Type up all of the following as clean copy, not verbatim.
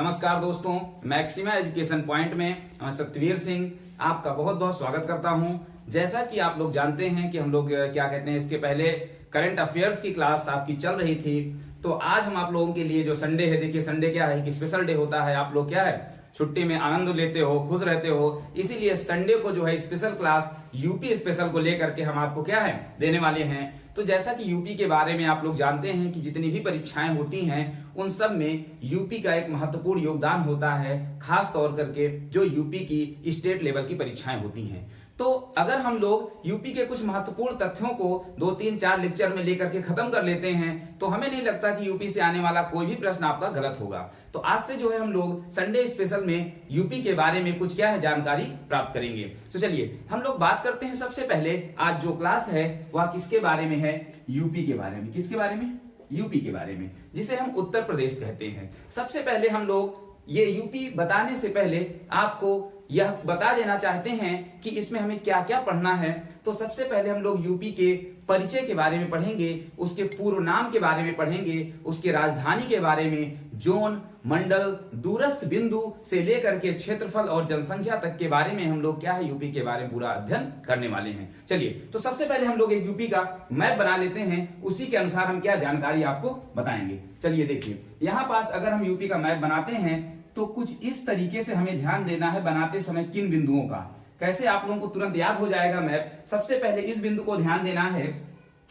नमस्कार दोस्तों, maxima education point में मैं सत्यवीर सिंह आपका बहुत बहुत स्वागत करता हूं। जैसा कि आप लोग जानते हैं कि हम लोग क्या कहते हैं, इसके पहले करंट अफेयर्स की क्लास आपकी चल रही थी। तो आज हम आप लोगों के लिए जो संडे है, देखिए संडे क्या है कि स्पेशल डे होता है। आप लोग क्या है छुट्टी में आनंद लेते हो, खुश रहते हो, इसीलिए संडे को जो है स्पेशल क्लास यूपी स्पेशल को लेकर के हम आपको क्या है देने वाले हैं। तो जैसा कि यूपी के बारे में आप लोग जानते हैं कि जितनी भी परीक्षाएं होती हैं उन सब में यूपी का एक महत्वपूर्ण योगदान होता है, खास तौर करके जो यूपी की स्टेट लेवल की परीक्षाएं होती हैं। तो अगर हम लोग यूपी के कुछ महत्वपूर्ण तथ्यों को 2-3-4 लेक्चर में लेकर के खत्म कर लेते हैं तो हमें नहीं लगता कि यूपी से आने वाला कोई भी प्रश्न आपका गलत होगा। तो आज से जो है हम लोग संडे स्पेशल में यूपी के बारे में कुछ क्या है जानकारी प्राप्त करेंगे। तो चलिए हम लोग बात करते हैं। सबसे पहले आज जो क्लास है वह किसके बारे में है? यूपी के बारे में। किसके बारे में? यूपी के बारे में, जिसे हम उत्तर प्रदेश कहते हैं। सबसे पहले हम लोग ये यूपी बताने से पहले आपको यह बता देना चाहते हैं कि इसमें हमें क्या क्या पढ़ना है। तो सबसे पहले हम लोग यूपी के परिचय के बारे में पढ़ेंगे, उसके पूर्व नाम के बारे में पढ़ेंगे, उसके राजधानी के बारे में, जोन, मंडल, दूरस्थ बिंदु से लेकर के क्षेत्रफल और जनसंख्या तक के बारे में हम लोग क्या है यूपी के बारे में पूरा अध्ययन करने वाले हैं। चलिए तो सबसे पहले हम लोग एक यूपी का मैप बना लेते हैं, उसी के अनुसार हम क्या जानकारी आपको बताएंगे। चलिए देखिए, यहाँ पास अगर हम यूपी का मैप बनाते हैं तो कुछ इस तरीके से हमें ध्यान देना है बनाते समय किन बिंदुओं का। कैसे आप लोगों को तुरंत याद हो जाएगा मैप? सबसे पहले इस बिंदु को ध्यान देना है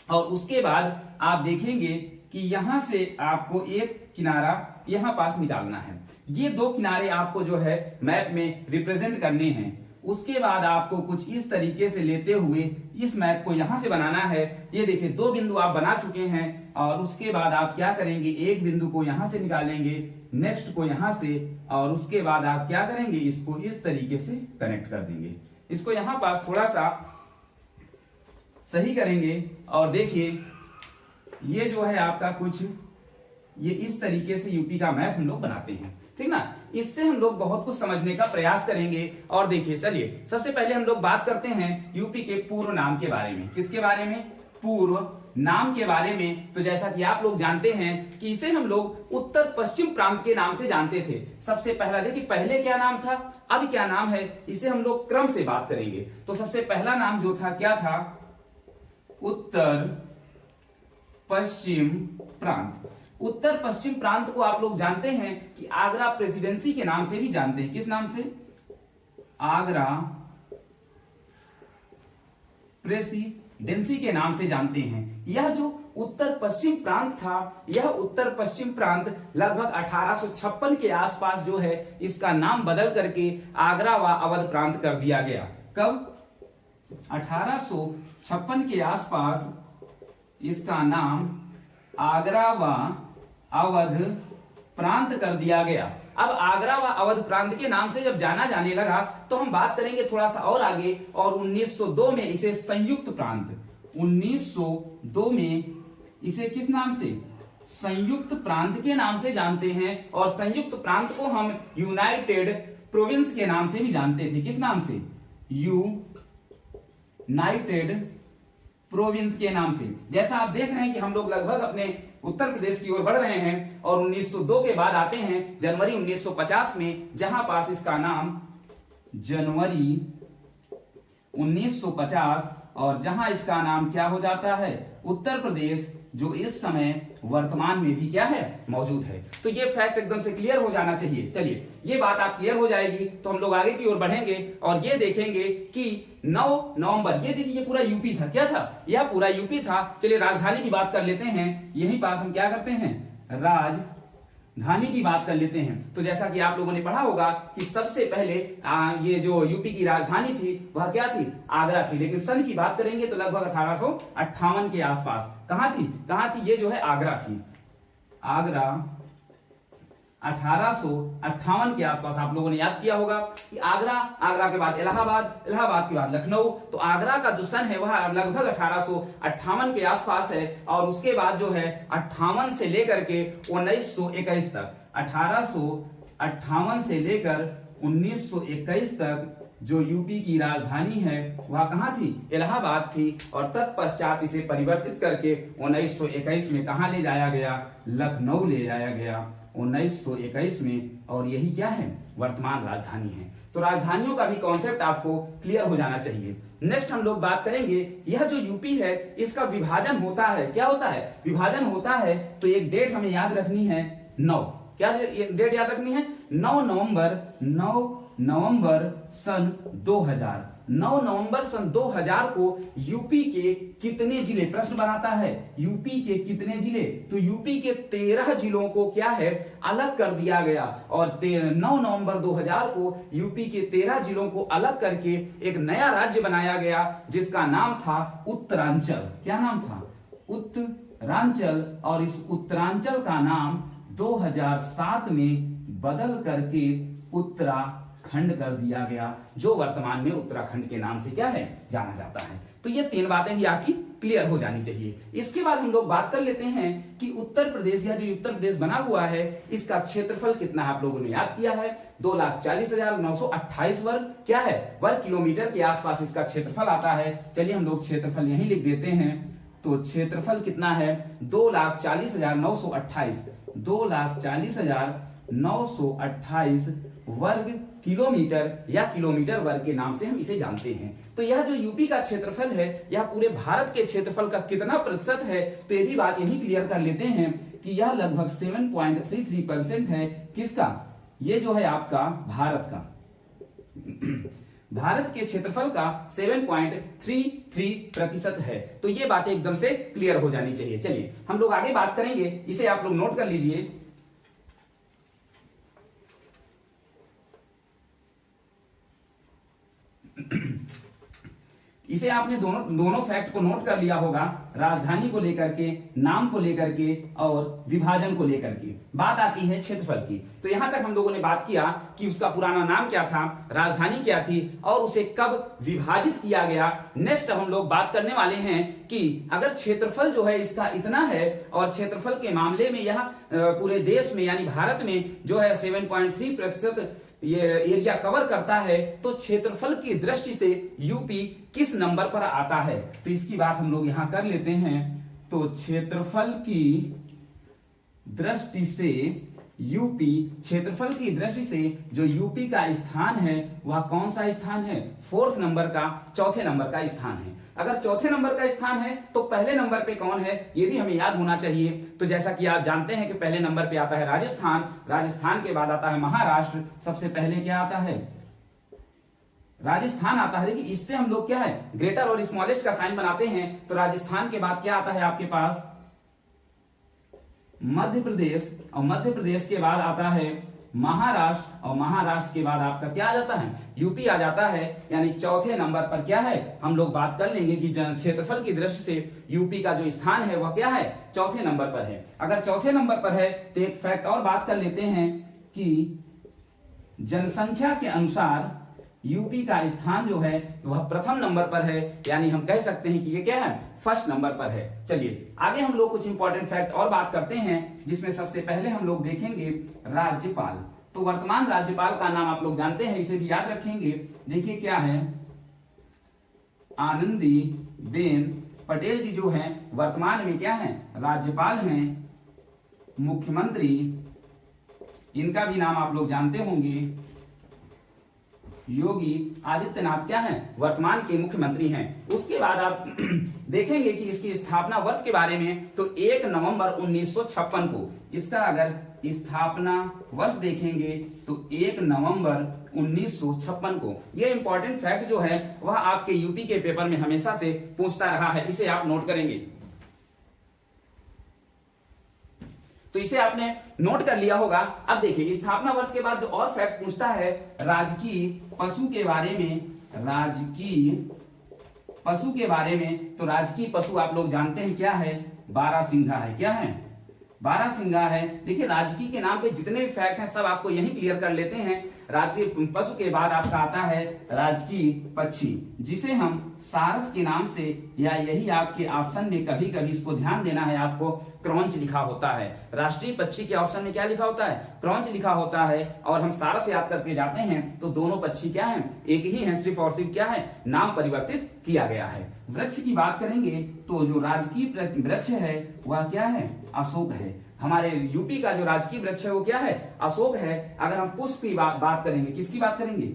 और उसके बाद आप देखेंगे कि यहां से आपको एक किनारा यहां पास निकालना है। ये दो किनारे आपको जो है मैप में रिप्रेजेंट करने हैं। उसके बाद आपको कुछ इस तरीके से लेते हुए इस मैप को यहां से बनाना है। ये देखिए दो बिंदु आप बना चुके हैं और उसके बाद आप क्या करेंगे, एक बिंदु को यहां से निकालेंगे, नेक्स्ट को यहां से, और उसके बाद आप क्या करेंगे, इसको इस तरीके से कनेक्ट कर देंगे। इसको यहां पास थोड़ा सा सही करेंगे और देखिए ये जो है आपका कुछ ये इस तरीके से यूपी का मैप हम लोग बनाते हैं, ठीक ना। इससे हम लोग बहुत कुछ समझने का प्रयास करेंगे। और देखिए चलिए सबसे पहले हम लोग बात करते हैं यूपी के पूर्व नाम के बारे में। किसके बारे में? पूर्व नाम के बारे में। तो जैसा कि आप लोग जानते हैं कि इसे हम लोग उत्तर पश्चिम प्रांत के नाम से जानते थे। सबसे पहला देखिए पहले क्या नाम था, अब क्या नाम है, इसे हम लोग क्रम से बात करेंगे। तो सबसे पहला नाम जो था क्या था? उत्तर पश्चिम प्रांत। उत्तर पश्चिम प्रांत को आप लोग जानते हैं कि आगरा प्रेसिडेंसी के नाम से भी जानते हैं। किस नाम से? आगरा प्रेसिडेंसी के नाम से जानते हैं। यह जो उत्तर पश्चिम प्रांत था, यह उत्तर पश्चिम प्रांत लगभग 1856 के आसपास जो है इसका नाम बदल करके आगरा व अवध प्रांत कर दिया गया। कब? 1856 के आसपास इसका नाम आगरा व अवध प्रांत कर दिया गया। अब आगरा व अवध प्रांत के नाम से जब जाना जाने लगा तो हम बात करेंगे थोड़ा सा और आगे, और 1902 में इसे संयुक्त प्रांत, 1902 में इसे किस नाम से? संयुक्त प्रांत के नाम से जानते हैं। और संयुक्त प्रांत को हम यूनाइटेड प्रोविंस के नाम से भी जानते थे। किस नाम से? यूनाइटेड प्रोविंस के नाम से। जैसा आप देख रहे हैं कि हम लोग लगभग अपने उत्तर प्रदेश की ओर बढ़ रहे हैं और 1902 के बाद आते हैं जनवरी 1950 में, जहां पास इसका नाम जनवरी 1950, और जहां इसका नाम क्या हो जाता है? उत्तर प्रदेश, जो इस समय वर्तमान में भी क्या है मौजूद है। तो ये फैक्ट एकदम से क्लियर हो जाना चाहिए। चलिए ये बात आप क्लियर हो जाएगी तो हम लोग आगे की ओर बढ़ेंगे और ये देखेंगे कि 9 नवंबर, ये देखिए ये पूरा यूपी था। क्या था? यह पूरा यूपी था। चलिए राजधानी की बात कर लेते हैं। यहीं पास हम क्या करते हैं? राजधानी की बात कर लेते हैं। तो जैसा कि आप लोगों ने पढ़ा होगा कि सबसे पहले ये जो यूपी की राजधानी थी वह क्या थी? आगरा थी। लेकिन सन की बात करेंगे तो लगभग 1858 के आसपास कहां थी? ये जो है आगरा थी। आगरा 1858 के आसपास आप लोगों ने याद किया होगा कि आगरा के बाद इलाहाबाद, इलाहाबाद के बाद लखनऊ। तो आगरा का जो सन है वह लगभग 1858 के आसपास है। और उसके बाद जो है 58 से लेकर के 1921 तक, 1858 से लेकर 1921 तक जो यूपी की राजधानी है वह कहां थी? इलाहाबाद थी। और तत्पश्चात इसे परिवर्तित करके 1921 में कहां ले जाया गया? लखनऊ ले जाया गया। 1921 में, और यही क्या है, वर्तमान राजधानी है। तो राजधानियों का भी कॉन्सेप्ट आपको क्लियर हो जाना चाहिए। नेक्स्ट हम लोग बात करेंगे, यह जो यूपी है इसका विभाजन होता है, क्या होता है, विभाजन होता है। तो एक डेट हमें याद रखनी है 9, क्या डेट याद रखनी है, 9 नवंबर सन 2000। 9 नवंबर सन 2000 को यूपी के कितने जिले, प्रश्न बनाता है यूपी के कितने जिले, तो यूपी के 13 जिलों को क्या है, अलग कर दिया गया। और 9 नवंबर 2000 को यूपी के 13 जिलों को अलग करके एक नया राज्य बनाया गया जिसका नाम था उत्तरांचल। क्या नाम था, उत्तरांचल। और इस उत्तरांचल का नाम 2007 में बदल करके उत्तराखंड कर दिया गया, जो वर्तमान में उत्तराखंड के नाम से क्या है, जाना जाता है। तो ये 3 बातें भी आपकी क्लियर हो जानी चाहिए। इसके बाद हम लोग बात कर लेते हैं कि उत्तर प्रदेश, या जो उत्तर प्रदेश बना हुआ है इसका क्षेत्रफल कितना है, आप लोगों ने याद किया है 2,40,928 वर्ग क्या है, वर्ग किलोमीटर के आसपास इसका क्षेत्रफल आता है। चलिए हम लोग क्षेत्रफल यहीं लिख देते हैं। तो क्षेत्रफल कितना है, 2,40,928, 2,40,928 वर्ग किलोमीटर, या किलोमीटर वर्ग के नाम से हम इसे जानते हैं। तो यह जो यूपी का क्षेत्रफल है यह पूरे भारत के क्षेत्रफल का कितना प्रतिशत है, तो ये भी बात यही क्लियर कर लेते हैं कि यह लगभग 7.33% है। किसका, ये जो है आपका भारत का, भारत के क्षेत्रफल का 7.33% है। तो ये बातें एकदम से क्लियर हो जानी चाहिए। चलिए हम लोग आगे बात करेंगे, इसे आप लोग नोट कर लीजिए। इसे आपने दोनों फैक्ट को नोट कर लिया होगा, राजधानी को लेकर के, नाम को लेकर के और विभाजन को लेकर के। बात आती है क्षेत्रफल की। तो यहां तक हम लोगों ने बात किया कि उसका पुराना नाम क्या था, राजधानी क्या थी और उसे कब विभाजित किया गया। नेक्स्ट हम लोग बात करने वाले हैं कि अगर क्षेत्रफल जो है इसका इतना है और क्षेत्रफल के मामले में यह पूरे देश में यानी भारत में जो है 7.3% ये एरिया कवर करता है, तो क्षेत्रफल की दृष्टि से यूपी किस नंबर पर आता है, तो इसकी बात हम लोग यहां कर लेते हैं। तो क्षेत्रफल की दृष्टि से यूपी, क्षेत्रफल की दृष्टि से जो यूपी का स्थान है वह कौन सा स्थान है, 4th नंबर का, 4थे नंबर का स्थान है। अगर 4थे नंबर का स्थान है तो पहले नंबर पे कौन है ये भी हमें याद होना चाहिए। तो जैसा कि आप जानते हैं कि पहले नंबर पे आता है राजस्थान, राजस्थान के बाद आता है महाराष्ट्र, सबसे पहले क्या आता है, राजस्थान आता है। लेकिन इससे हम लोग क्या है, ग्रेटर और स्मॉलेस्ट का साइन बनाते हैं। तो राजस्थान के बाद क्या आता है आपके पास, मध्य प्रदेश, और मध्य प्रदेश के बाद आता है महाराष्ट्र, और महाराष्ट्र के बाद आपका क्या आ जाता है, यूपी आ जाता है। यानी 4थे नंबर पर क्या है, हम लोग बात कर लेंगे कि क्षेत्रफल की दृष्टि से यूपी का जो स्थान है वह क्या है, 4थे नंबर पर है। अगर 4थे नंबर पर है तो एक फैक्ट और बात कर लेते हैं कि जनसंख्या के अनुसार यूपी का स्थान जो है वह प्रथम नंबर पर है, यानी हम कह सकते हैं कि ये क्या है, फर्स्ट नंबर पर है। चलिए आगे हम लोग कुछ इंपॉर्टेंट फैक्ट और बात करते हैं, जिसमें सबसे पहले हम लोग देखेंगे राज्यपाल। तो वर्तमान राज्यपाल का नाम आप लोग जानते हैं, इसे भी याद रखेंगे। देखिए क्या है, आनंदी बेन पटेल जी जो हैं वर्तमान में क्या हैं, राज्यपाल हैं। मुख्यमंत्री, इनका भी नाम आप लोग जानते होंगे, योगी आदित्यनाथ क्या है, वर्तमान के मुख्यमंत्री हैं। उसके बाद आप देखेंगे कि इसकी स्थापना वर्ष के बारे में, तो 1 नवंबर 1956 को, इसका अगर स्थापना वर्ष देखेंगे तो 1 नवंबर 1956 को। ये इंपॉर्टेंट फैक्ट जो है वह आपके यूपी के पेपर में हमेशा से पूछता रहा है, इसे आप नोट करेंगे। तो इसे आपने नोट कर लिया होगा। अब देखिए स्थापना वर्ष के बाद जो और फैक्ट पूछता है, राजकीय पशु के बारे में, राजकीय पशु के बारे में। तो राजकीय पशु आप लोग जानते हैं क्या है, बारहसिंघा है। क्या है, बारहसिंघा है। देखिए राजकीय के नाम पे जितने भी फैक्ट हैं सब आपको यही क्लियर कर लेते हैं। राजकीय पशु के बाद आपका आता है राजकीय पक्षी, जिसे हम सारस के नाम से, या यही आपके ऑप्शन में कभी कभी इसको ध्यान देना है आपको, क्रॉन्च लिखा होता है। राष्ट्रीय पक्षी के ऑप्शन में क्या लिखा होता है, क्रॉन्च लिखा होता है। और हम सारस याद करके जाते हैं तो दोनों पक्षी क्या है, एक ही है, सिर्फ और सिर्फ क्या है, नाम परिवर्तित किया गया है। वृक्ष की बात करेंगे तो जो राजकीय वृक्ष है वह क्या है, अशोक है। हमारे यूपी का जो राजकीय वृक्ष है वो क्या है, अशोक है। अगर हम पुष्प की बात करेंगे, किसकी बात करेंगे,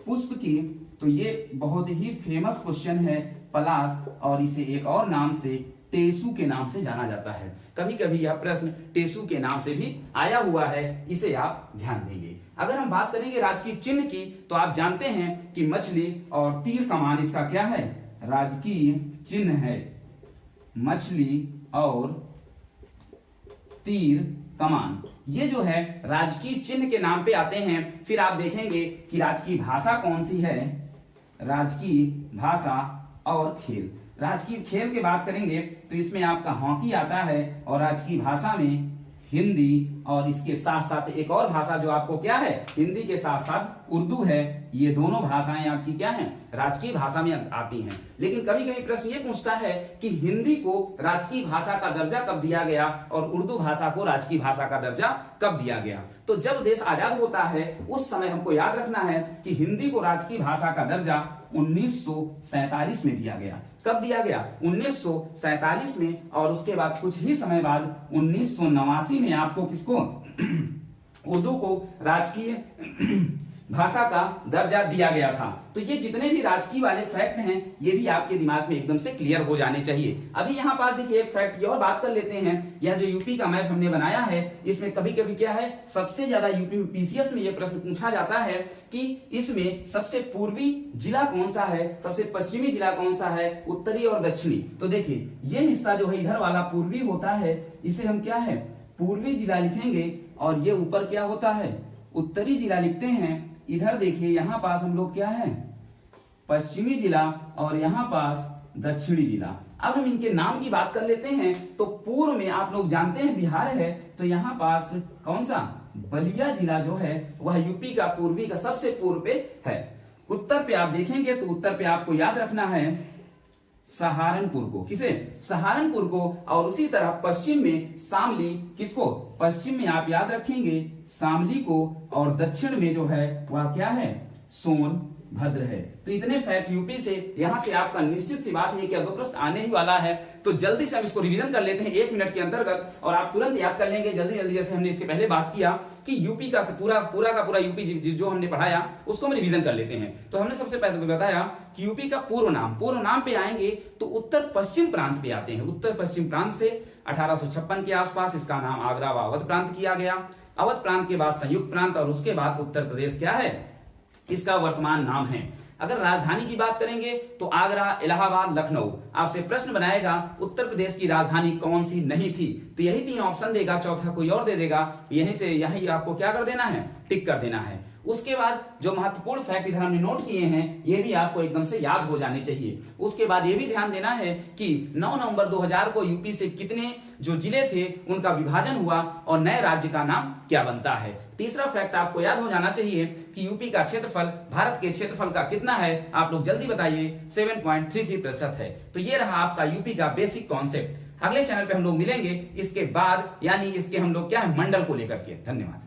पुष्प की, तो ये बहुत ही फेमस क्वेश्चन है, पलाश, और इसे एक और नाम से टेसू के नाम से जाना जाता है। कभी कभी यह प्रश्न टेसू के नाम से भी आया हुआ है, इसे आप ध्यान देंगे। अगर हम बात करेंगे राजकीय चिन्ह की, तो आप जानते हैं कि मछली और तीर कमान इसका क्या है, राजकीय चिन्ह है। मछली और तीर कमान ये जो है राजकीय चिन्ह के नाम पे आते हैं। फिर आप देखेंगे कि राजकीय भाषा कौन सी है, राजकीय भाषा और खेल। राजकीय खेल की बात करेंगे तो इसमें आपका हॉकी आता है, और राजकीय भाषा में हिंदी, और इसके साथ साथ एक और भाषा जो आपको क्या है, हिंदी के साथ साथ उर्दू है। ये दोनों भाषाएं आपकी क्या हैं, राजकीय भाषा में आती हैं। लेकिन कभी कभी प्रश्न ये पूछता है कि हिंदी को राजकीय भाषा का दर्जा कब दिया गया और उर्दू भाषा को राजकीय भाषा का दर्जा कब दिया गया। तो जब देश आजाद होता है उस समय हमको याद रखना है कि हिंदी को राजकीय भाषा का दर्जा 1947 में दिया गया। कब दिया गया, 1947 में। और उसके बाद कुछ ही समय बाद 1989 में आपको किसको उर्दू को राजकीय भाषा का दर्जा दिया गया था। तो ये जितने भी राजकीय वाले फैक्ट हैं ये भी आपके दिमाग में एकदम से क्लियर हो जाने चाहिए। अभी यहाँ पास देखिए एक फैक्ट ये और बात कर लेते हैं। यह जो यूपी का मैप हमने बनाया है इसमें कभी कभी क्या है, सबसे ज्यादा यूपी में पीसीएस में ये प्रश्न पूछा जाता है कि इसमें सबसे पूर्वी जिला कौन सा है, सबसे पश्चिमी जिला कौन सा है, उत्तरी और दक्षिणी। तो देखिए ये हिस्सा जो है इधर वाला पूर्वी होता है, इसे हम क्या है पूर्वी जिला लिखेंगे, और ये ऊपर क्या होता है उत्तरी जिला लिखते हैं। इधर देखिए यहाँ पास हम लोग क्या है पश्चिमी जिला, और यहाँ पास दक्षिणी जिला। अब हम इनके नाम की बात कर लेते हैं। तो पूर्व में आप लोग जानते हैं बिहार है, तो यहाँ पास कौन सा बलिया जिला जो है वह यूपी का पूर्वी का सबसे पूर्व पे है। उत्तर पे आप देखेंगे तो उत्तर पे आपको याद रखना है सहारनपुर को, किसे, सहारनपुर को। और उसी तरह पश्चिम में शामली, किसको, पश्चिम में आप याद रखेंगे शामली को, और दक्षिण में जो है वह क्या है सोनभद्र है। तो इतने फैक्ट यूपी से, यहां से आपका निश्चित सी बात है कि अब प्रश्न आने ही वाला है। तो जल्दी से हम इसको रिवीजन कर लेते हैं 1 मिनट के अंतर्गत, और आप तुरंत याद कर लेंगे जल्दी जल्दी, जैसे हमने इसके पहले बात किया कि यूपी का पूरा का पूरा यूपी जो हमने पढ़ाया उसको हम रिवीजन कर लेते हैं। तो हमने सबसे पहले बताया कि यूपी का पूर्व नाम पे आएंगे तो उत्तर पश्चिम प्रांत पे आते हैं। उत्तर पश्चिम प्रांत से 1856 के आसपास इसका नाम आगरा व अवध प्रांत किया गया। अवध प्रांत के बाद संयुक्त प्रांत, और उसके बाद उत्तर प्रदेश क्या है इसका वर्तमान नाम है। अगर राजधानी की बात करेंगे तो आगरा, इलाहाबाद, लखनऊ। आपसे प्रश्न बनाएगा उत्तर प्रदेश की राजधानी कौन सी नहीं थी, तो यही 3 ऑप्शन देगा, चौथा कोई और दे देगा। यहीं से यही आपको क्या कर देना है, टिक कर देना है। उसके बाद जो महत्वपूर्ण फैक्ट इधर हमने नोट किए हैं ये भी आपको एकदम से याद हो जाने चाहिए। उसके बाद ये भी ध्यान देना है कि 9 नवंबर 2000 को यूपी से कितने जो जिले थे उनका विभाजन हुआ और नए राज्य का नाम क्या बनता है। तीसरा फैक्ट आपको याद हो जाना चाहिए कि यूपी का क्षेत्रफल भारत के क्षेत्रफल का कितना है, आप लोग जल्दी बताइए, 7.33% है। तो ये रहा आपका यूपी का बेसिक कॉन्सेप्ट। अगले चैनल पे हम लोग मिलेंगे इसके बाद, यानी इसके हम लोग क्या है मंडल को लेकर के। धन्यवाद।